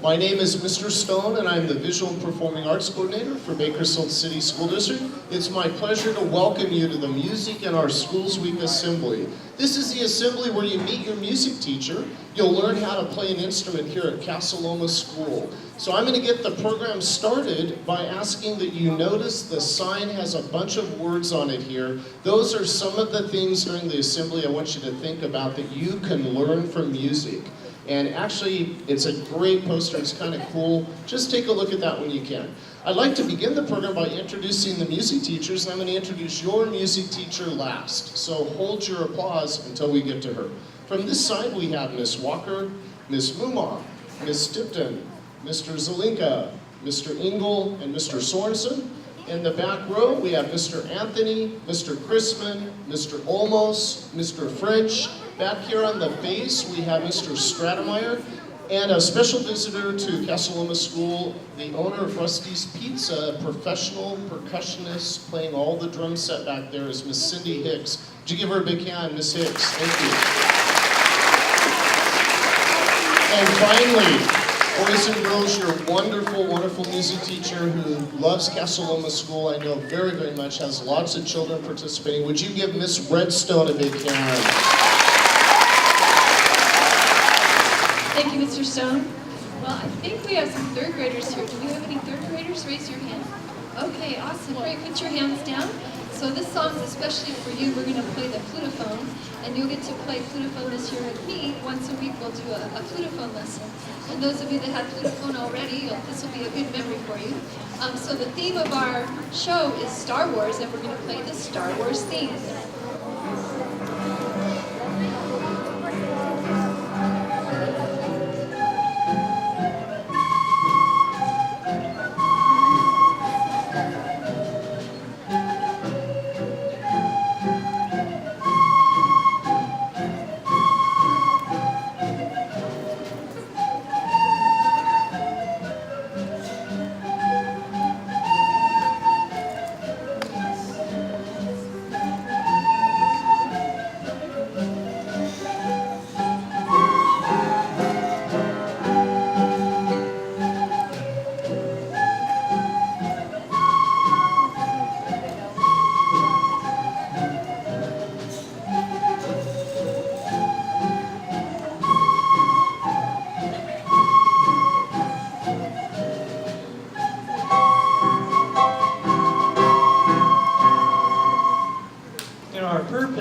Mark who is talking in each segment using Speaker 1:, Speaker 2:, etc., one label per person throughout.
Speaker 1: My name is Mr. Stone, and I'm the Visual and Performing Arts Coordinator for Bakersfield City School District. It's my pleasure to welcome you to the Music in Our Schools Week Assembly. This is the assembly where you meet your music teacher. You'll learn how to play an instrument here at Casa Loma School. So I'm going to get the program started by asking that you notice the sign has a bunch of words on it here. Those are some of the things during the assembly I want you to think about that you can learn from music. And actually, it's a great poster, it's kind of cool. Just take a look at that when you can. I'd like to begin the program by introducing the music teachers, and I'm going to introduce your music teacher last. So hold your applause until we get to her. From this side, we have Miss Walker, Miss Muma, Miss Tipton, Mr. Zelinka, Mr. Engel, and Mr. Sorensen. In the back row, we have Mr. Anthony, Mr. Chrisman, Mr. Olmos, Mr. French. Back here on the bass, we have Mr. Stratemeyer, and a special visitor to Casa Loma School, the owner of Rusty's Pizza, a professional percussionist playing all the drum set back there, is Miss Cindy Hicks. Would you give her a big hand, Miss Hicks? Thank you. And finally, boys and girls, your wonderful, wonderful music teacher who loves Casa Loma School, I know very, very much, has lots of children participating. Would you give Miss Redstone a big hand?
Speaker 2: Thank you, Mr. Stone. Well, I think we have some third graders here. Do we have any third graders? Raise your hand. Okay, awesome. Great. Put your hands down. So this song is especially for you. We're going to play the flutophone, and you'll get to play flutophone this year with me. Once a week we'll do a flutophone lesson. And those of you that have flutophone already, this will be a good memory for you. So the theme of our show is Star Wars, and we're going to play the Star Wars theme.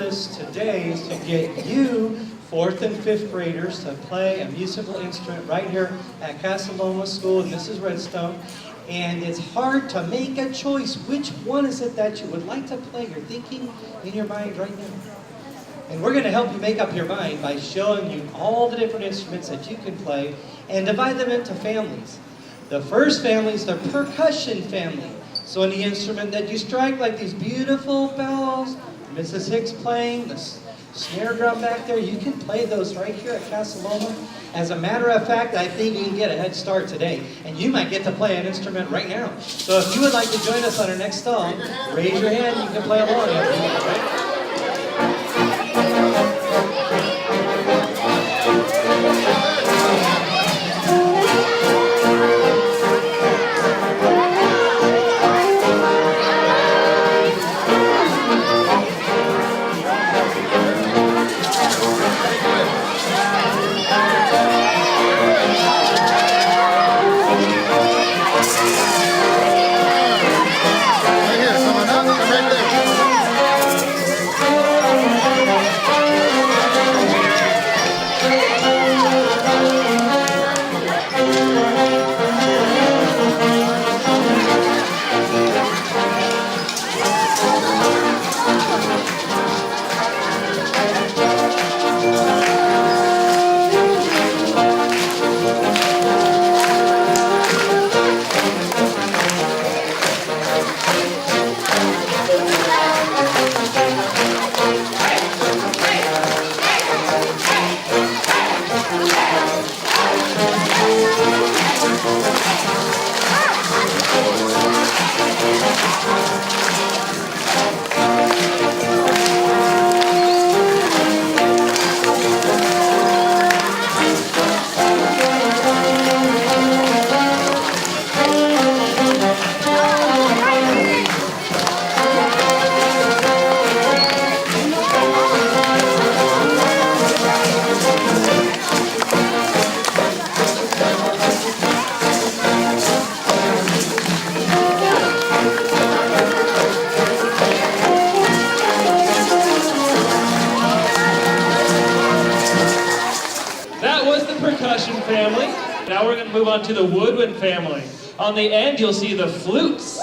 Speaker 3: Today is to get you 4th and 5th graders to play a musical instrument right here at Casa Loma School, and this is Redstone. And it's hard to make a choice. Which one is it that you would like to play? You're thinking in your mind right now. And we're going to help you make up your mind by showing you all the different instruments that you can play and divide them into families. The first family is the percussion family. So any instrument that you strike, like these beautiful bells, Mrs. Hicks playing, the snare drum back there, you can play those right here at Casa Loma. As a matter of fact, I think you can get a head start today, and you might get to play an instrument right now. So if you would like to join us on our next song, raise your hand, you can play along. Right?
Speaker 4: Now we're going to move on to the woodwind family. On the end, you'll see the flutes.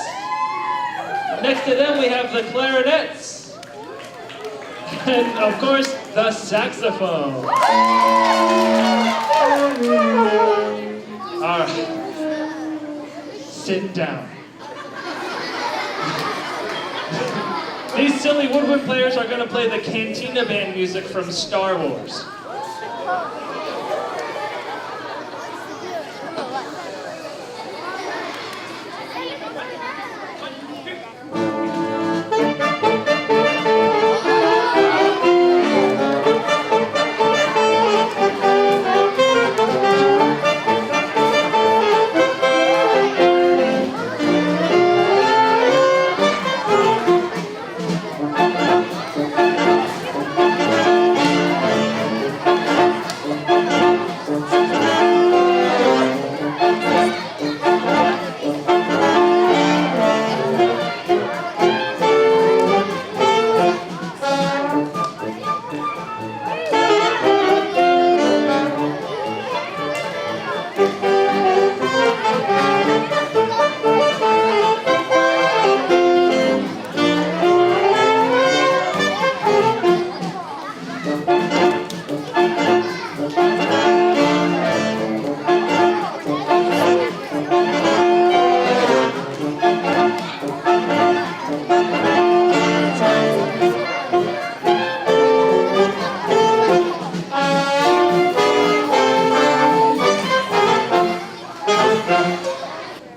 Speaker 4: Next to them, we have the clarinets. And, of course, the saxophone. All right. Sit down. These silly woodwind players are going to play the Cantina Band music from Star Wars.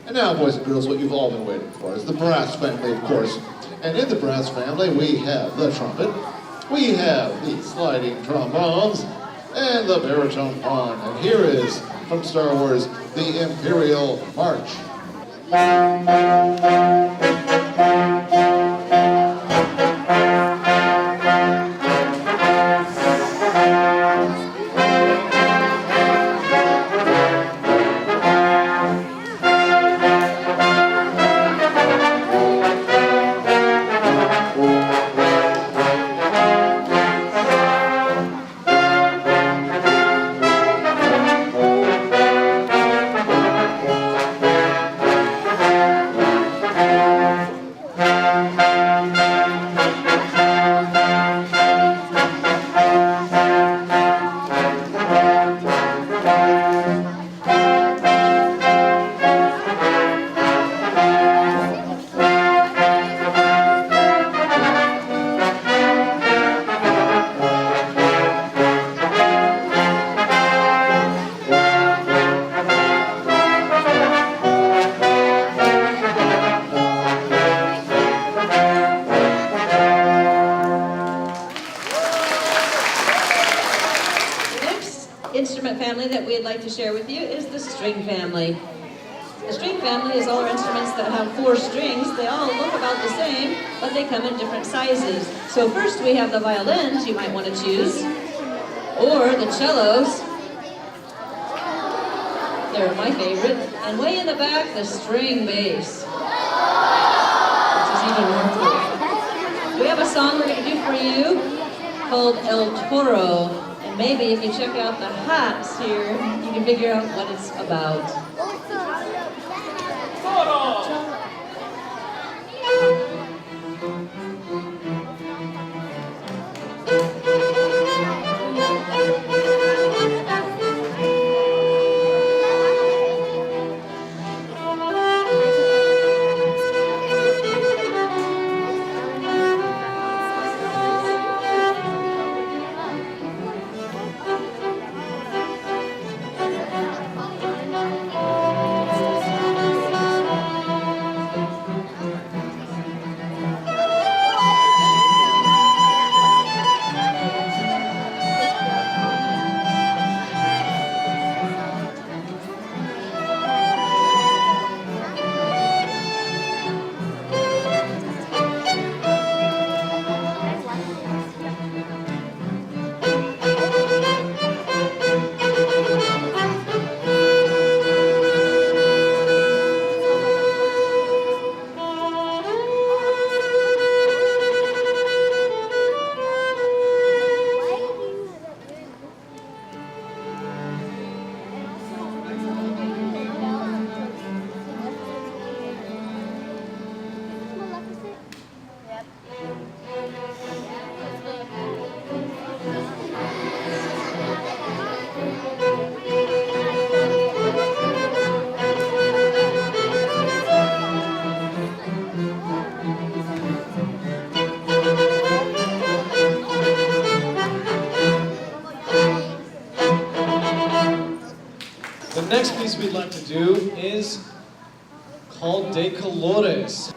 Speaker 1: And now, boys and girls, what you've all been waiting for is the brass family, of course. And in the brass family, we have the trumpet, we have the sliding trombones, and the baritone horn. And here is, from Star Wars, the Imperial March.
Speaker 5: Instrument family that we'd like to share with you is the string family. The string family is all our instruments that have 4 strings. They all look about the same, but they come in different sizes. So first we have the violins you might want to choose, or the cellos. They're my favorite. And way in the back, the string bass, which is even more cool. We have a song we're going to do for you called El Toro. And maybe if you check out the hats here, you can figure out what it's about.
Speaker 6: The next piece we'd like to do is called De Colores.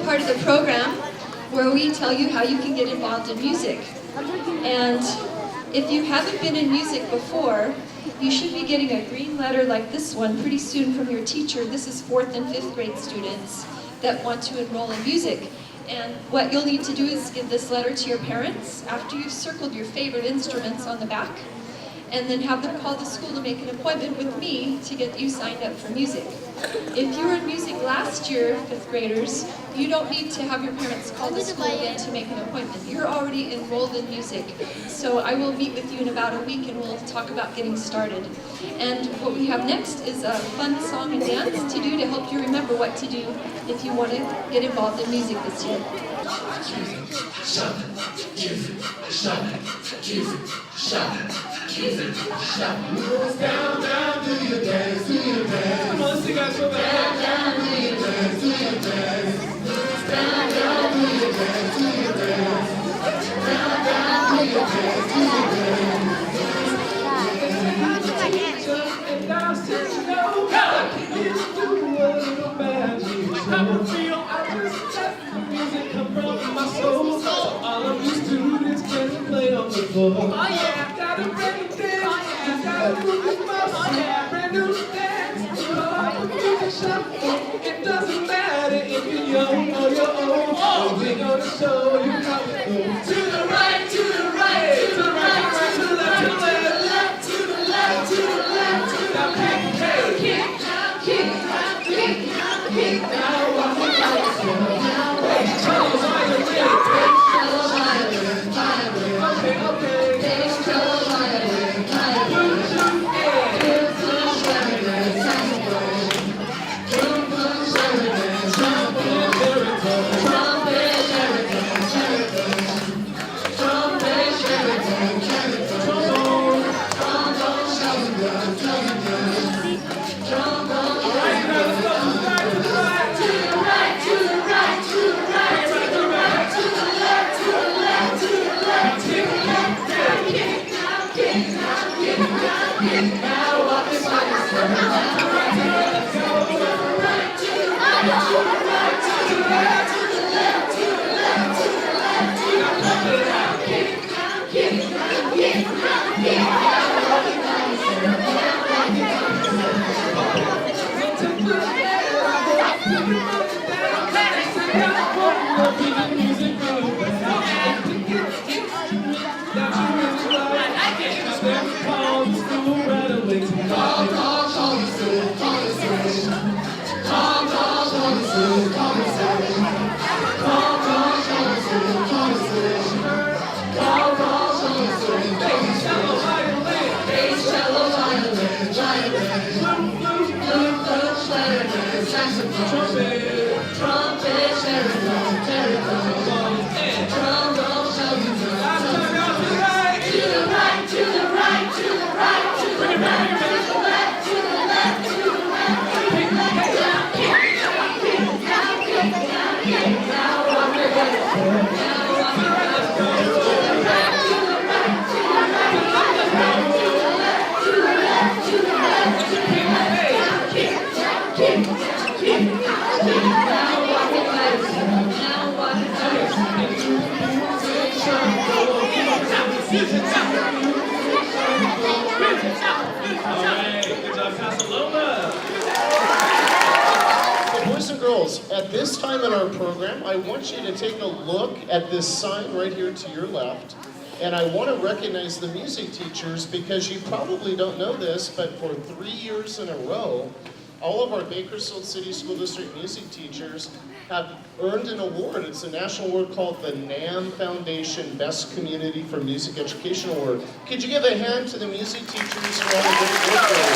Speaker 2: Part of the program where we tell you how you can get involved in music. And if you haven't been in music before, you should be getting a green letter like this one pretty soon from your teacher. This is 4th and 5th grade students that want to enroll in music. And what you'll need to do is give this letter to your parents after you've circled your favorite instruments on the back, and then have them call the school to make an appointment with me to get you signed up for music. If you were in music last year, 5th graders, you don't need to have your parents call the school again to make an appointment. You're already enrolled in music. So I will meet with you in about a week and we'll talk about getting started. And what we have next is a fun song and dance to do to help you remember what to do if you want to get involved in music this year.
Speaker 7: Down, down, do your dance, do your dance. Come on, sing out so bad. Down, do your dance, do your dance. Down, down, do your dance, do your dance. Down, down, do your dance, do your dance. And I said, you know, I can do a little magic. I would feel I just let the music come from my soul. So all of you students can play on the floor. Oh yeah, got a brand new dance. Got a moving muscle, brand new dance. It doesn't matter if you're young or you're old. Oh, we're gonna show you how it goes. To the right, to the right, to the right, to the left, to the left, to the left, to the left. Now kick, hey, kick, kick, kick, kick. Now walk it out. Bass cello violin, bass cello violin, violin. Okay, okay. Bass cello violin, violin.
Speaker 4: All right, good job, Casa Loma.
Speaker 1: girls, at this time in our program, I want you to take a look at this sign right here to your left. And I want to recognize the music teachers because you probably don't know this, but for 3 years in a row, all of our Bakersfield City School District music teachers have earned an award. It's a national award called the NAM Foundation Best Community for Music Education Award. Could you give a hand to the music teachers for all the great work they do?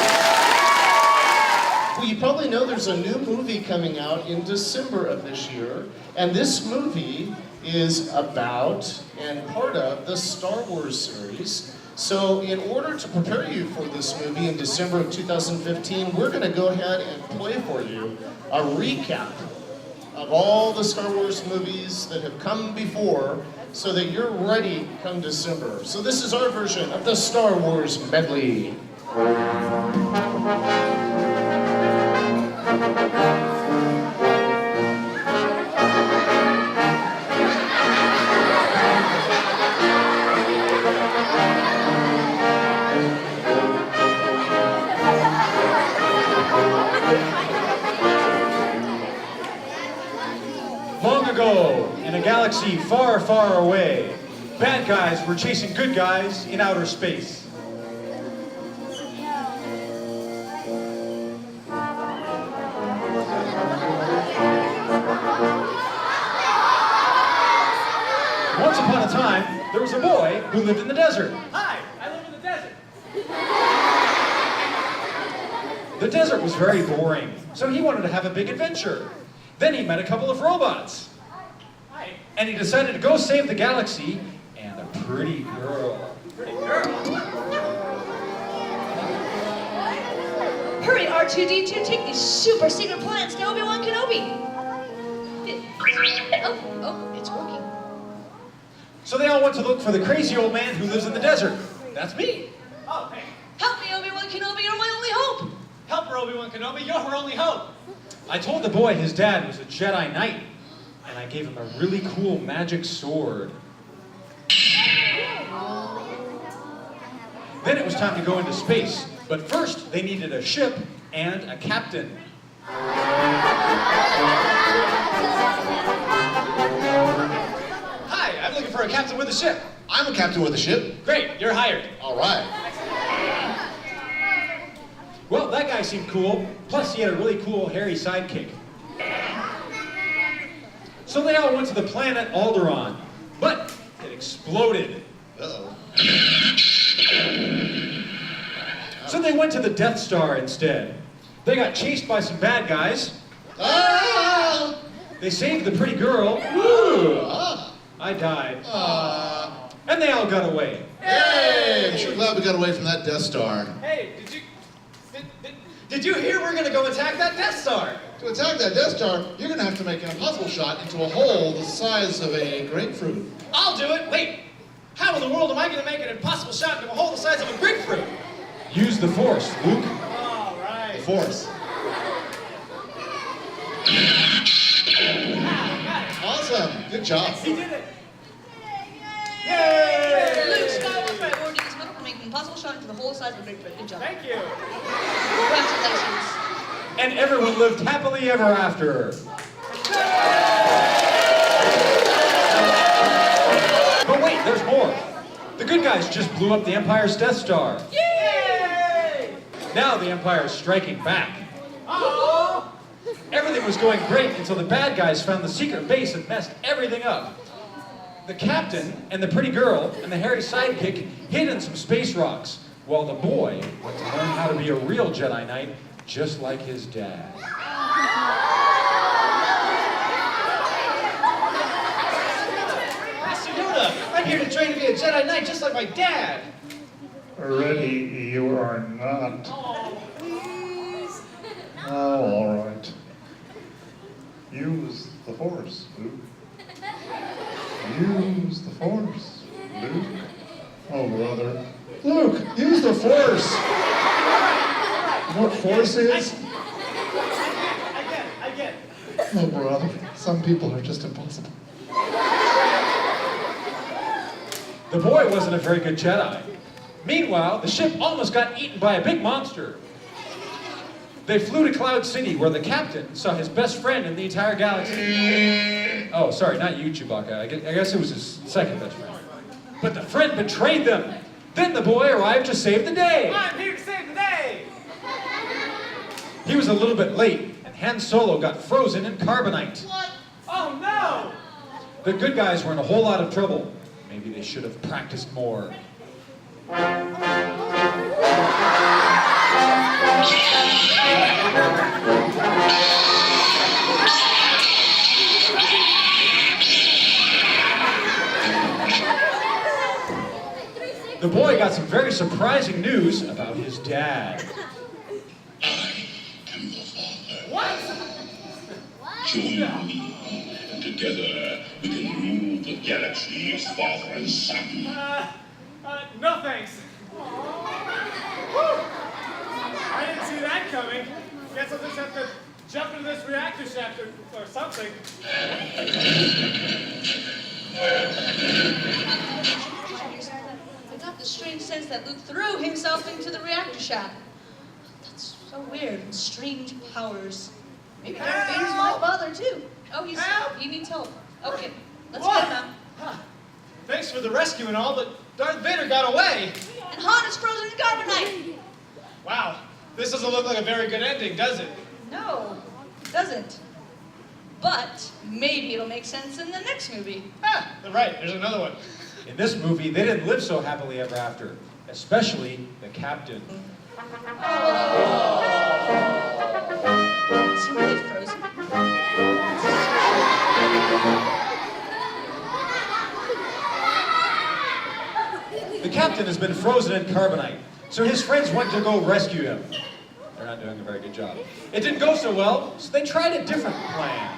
Speaker 1: Well, you probably know there's a new movie coming out in December of this year, and this movie is about and part of the Star Wars series. So in order to prepare you for this movie in December of 2015, we're going to go ahead and play for you a recap of all the Star Wars movies that have come before so that you're ready come December. So this is our version of the Star Wars medley.
Speaker 8: Long ago, in a galaxy far, far away, bad guys were chasing good guys in outer space. Once upon a time, there was a boy who lived in the desert.
Speaker 7: Hi, I live in the desert.
Speaker 8: The desert was very boring, so he wanted to have a big adventure. Then he met a couple of robots.
Speaker 7: Hi.
Speaker 8: And he decided to go save the galaxy and a pretty girl.
Speaker 7: Pretty girl.
Speaker 9: Hurry, R2-D2, take these super secret plans to Obi-Wan Kenobi. Oh, it's working.
Speaker 8: So they all went to look for the crazy old man who lives in the desert. That's me.
Speaker 7: Oh, hey.
Speaker 9: Help me, Obi-Wan Kenobi, you're my only hope.
Speaker 7: Help her, Obi-Wan Kenobi. You're her only hope.
Speaker 8: I told the boy his dad was a Jedi Knight, and I gave him a really cool magic sword. Then it was time to go into space, but first they needed a ship and a captain.
Speaker 7: Hi, I'm looking for a captain with a ship.
Speaker 10: I'm a captain with a ship.
Speaker 7: Great, you're hired.
Speaker 10: All right.
Speaker 8: Well, that guy seemed cool, plus he had a really cool hairy sidekick. So they all went to the planet Alderaan, but it exploded.
Speaker 10: Uh-oh.
Speaker 8: So they went to the Death Star instead. They got chased by some bad guys.
Speaker 10: Ah!
Speaker 8: They saved the pretty girl. Woo!
Speaker 10: Ah!
Speaker 8: I died.
Speaker 10: Ah!
Speaker 8: And they all got away.
Speaker 10: Hey! I'm sure glad we got away from that Death Star.
Speaker 7: Hey, did you hear we're gonna go attack that Death Star?
Speaker 10: To attack that Death Star, you're gonna have to make an impossible shot into a hole the size of a grapefruit.
Speaker 7: I'll do it. Wait, how in the world am I gonna make an impossible shot into a hole the size of a grapefruit?
Speaker 8: Use the Force, Luke.
Speaker 7: All
Speaker 10: The
Speaker 7: right.
Speaker 10: Force.
Speaker 7: Got it.
Speaker 10: Awesome. Good job.
Speaker 7: He did it.
Speaker 9: Luke Skywalker, I ordered this metal to make an impossible shot into the whole size of a grapefruit. Good job.
Speaker 7: Thank you.
Speaker 9: Congratulations.
Speaker 8: And everyone lived happily ever after. But wait, there's more. The good guys just blew up the Empire's Death Star.
Speaker 7: Yay!
Speaker 8: Now the Empire's striking back.
Speaker 7: Oh!
Speaker 8: Everything was going great until the bad guys found the secret base and messed everything up. The captain and the pretty girl and the hairy sidekick hid in some space rocks, while the boy went to learn how to be a real Jedi Knight, just like his dad.
Speaker 7: Master Yoda, I'm here to train to be a Jedi Knight just like my dad.
Speaker 11: Ready, you are not.
Speaker 7: Oh, please.
Speaker 11: Oh, all right. Use the Force, Luke. Use the Force, Luke. Oh, brother. Luke, use the Force! You know what Force is?
Speaker 7: I get it.
Speaker 11: Oh, brother. Some people are just impossible.
Speaker 8: The boy wasn't a very good Jedi. Meanwhile, the ship almost got eaten by a big monster. They flew to Cloud City, where the captain saw his best friend in the entire galaxy. Oh, sorry, not you, Chewbacca. I guess it was his second best friend. But the friend betrayed them. Then the boy arrived to save the day.
Speaker 7: I'm here to save the day!
Speaker 8: He was a little bit late, and Han Solo got frozen in carbonite.
Speaker 7: What? Oh no!
Speaker 8: The good guys were in a whole lot of trouble. Maybe they should have practiced more. The boy got some very surprising news about his dad.
Speaker 12: I am the father.
Speaker 7: What?
Speaker 12: Join me, and together we can rule the galaxy as father and son.
Speaker 7: No thanks. Whew. I didn't see that coming. Guess I'll just have to jump into this reactor shaft or something.
Speaker 9: I got the strange sense that Luke threw himself into the reactor shaft. That's so weird. And strange powers. Maybe Darth Vader's my father too. Oh, he needs help. Okay, let's get him out.
Speaker 7: Huh. Thanks for the rescue and all, but Darth Vader got away.
Speaker 9: And Han is frozen in carbonite.
Speaker 7: Wow, this doesn't look like a very good ending, does it?
Speaker 9: No, it doesn't. But maybe it'll make sense in the next movie.
Speaker 7: Ah, right, there's another one.
Speaker 8: In this movie, they didn't live so happily ever after, especially the captain.
Speaker 9: Is he really frozen?
Speaker 8: The captain has been frozen in carbonite, so his friends went to go rescue him. They're not doing a very good job. It didn't go so well, so they tried a different plan.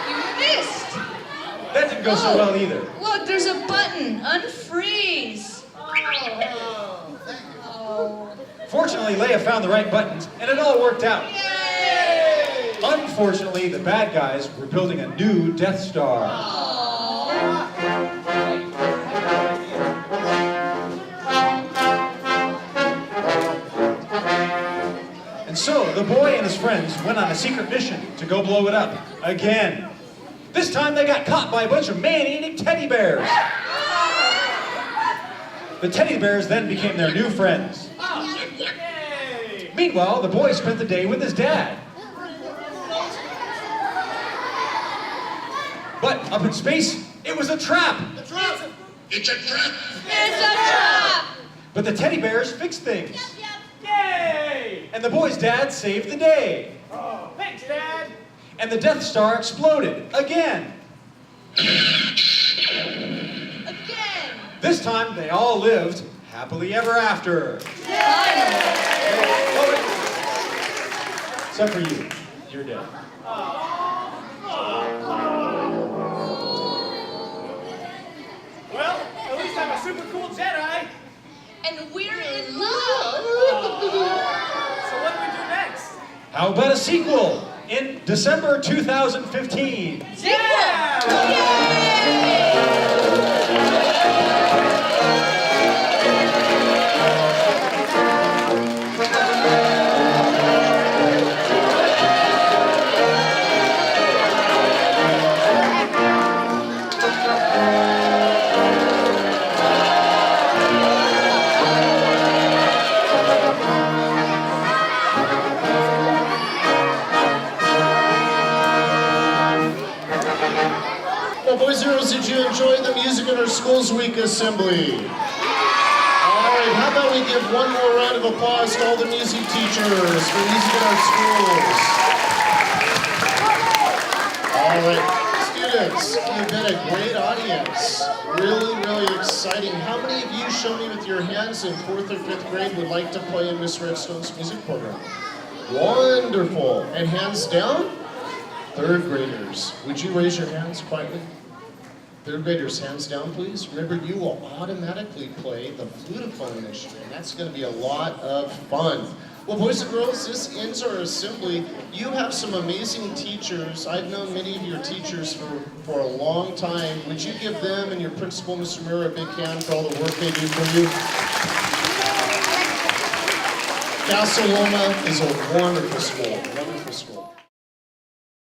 Speaker 9: You missed!
Speaker 8: That didn't go so well either.
Speaker 9: Look, there's a button. Unfreeze. Oh.
Speaker 8: Fortunately, Leia found the right buttons, and it all worked out.
Speaker 9: Yay!
Speaker 8: Unfortunately, the bad guys were building a new Death Star. And so, the boy and his friends went on a secret mission to go blow it up again. This time they got caught by a bunch of man-eating teddy bears. The teddy bears then became their new friends. Meanwhile, the boy spent the day with his dad. But up in space, it was a trap.
Speaker 12: It's a trap!
Speaker 9: It's a trap!
Speaker 8: But the teddy bears fixed things.
Speaker 7: Yay!
Speaker 8: And the boy's dad saved the day.
Speaker 7: Oh, thanks, Dad.
Speaker 8: And the Death Star exploded again.
Speaker 9: Again!
Speaker 8: This time, they all lived happily ever after. Except for you. You're dead.
Speaker 7: Well, at least I'm a super cool Jedi.
Speaker 9: And we're in love!
Speaker 7: So what do we do next?
Speaker 8: How about a sequel in December 2015?
Speaker 1: Well, boys and girls, did you enjoy the Music in Our Schools Week Assembly? All right, how about we give one more round of applause to all the music teachers for music in our schools. All right, students, you've been a great audience. Really, really exciting. How many of you, show me with your hands, in 4th or 5th grade would like to play in Miss Redstone's music program? Wonderful. And hands down? 3rd graders, would you raise your hands quietly? 3rd graders, hands down, please. Remember, you will automatically play the flutophone instrument. That's going to be a lot of fun. Well, boys and girls, this ends our assembly. You have some amazing teachers. I've known many of your teachers for a long time. Would you give them and your principal, Mr. Miller, a big hand for all the work they do for you? Casa Loma is a wonderful school, wonderful school.